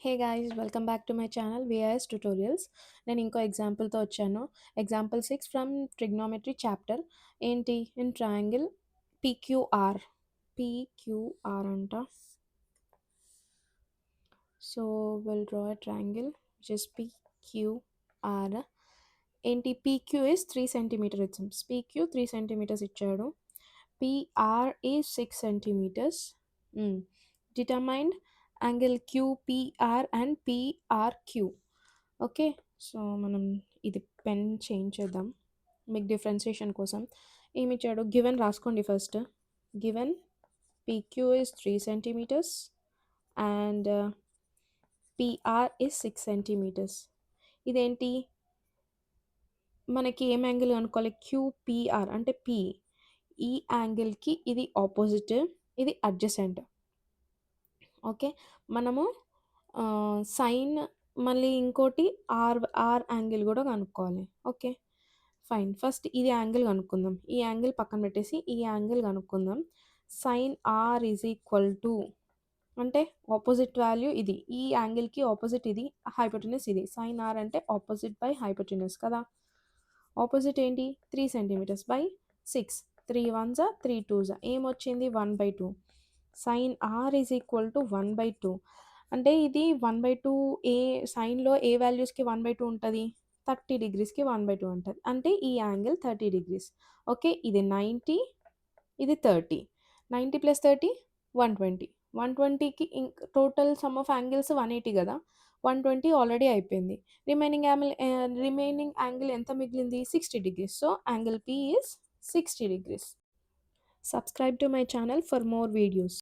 Hey guys, welcome back to my channel VIS tutorials. నేను ఇంకో ఎగ్జాంపుల్తో వచ్చాను. Example 6 from trigonometry chapter. ఏంటి? In triangle PQR. పీక్యూఆర్ అంట. So will draw a triangle which is PQR. ఏంటి? PQ is 3 centimeter ఇచ్చాం. PQ 3 centimeters ఇచ్చాడు. PR is 6 centimeters. Determined angle QPR and PRQ. Okay, so మనం ఇది pen change చేద్దాం మీకు differentiation కోసం. ఏమి ఇచ్చాడు? గివెన్ రాసుకోండి first. Given PQ is 3 centimeters and PR is 6 centimeters. ఇదేంటి? మనకి ఏం యాంగిల్ అనుకోవాలి? QPR అంటే P. ఈ యాంగిల్కి ఇది ఆపోజిట్, ఇది అడ్జసెంట్. ఓకే, మనము సైన్ మళ్ళీ ఇంకోటి ఆర్ యాంగిల్ కూడా కనుక్కోవాలి. Okay fine. ఫస్ట్ ఇది యాంగిల్ కనుక్కుందాం. ఈ యాంగిల్ పక్కన పెట్టేసి ఈ యాంగిల్ కనుక్కుందాం. Sine R is equal to అంటే ఆపోజిట్ వాల్యూ ఇది. ఈ యాంగిల్కి ఆపోజిట్ ఇది, హైపోటెనస్ ఇది. సైన్ ఆర్ అంటే ఆపోజిట్ బై హైపోటెనస్ కదా. ఆపోజిట్ ఏంటి? 3 సెంటీమీటర్స్ బై 6. 3 1s 3 2s ఏమొచ్చింది? 1/2. Sine R is equal to 1/2. అంటే ఇది 1/2. ఏ సైన్లో ఏ వాల్యూస్కి 1/2 ఉంటుంది? 30 డిగ్రీస్కి 1/2 ఉంటుంది. అంటే ఈ యాంగిల్ 30 డిగ్రీస్. ఓకే, ఇది 90, ఇది 30. 90 + 30 120. 120కి టోటల్ సమ్ ఆఫ్ యాంగిల్స్ 180 కదా. 120 ఆల్రెడీ అయిపోయింది. రిమైనింగ్ యాంగిల్ ఎంత మిగిలింది? 60 degrees. So angle P is 60 degrees. Subscribe to my channel for more videos.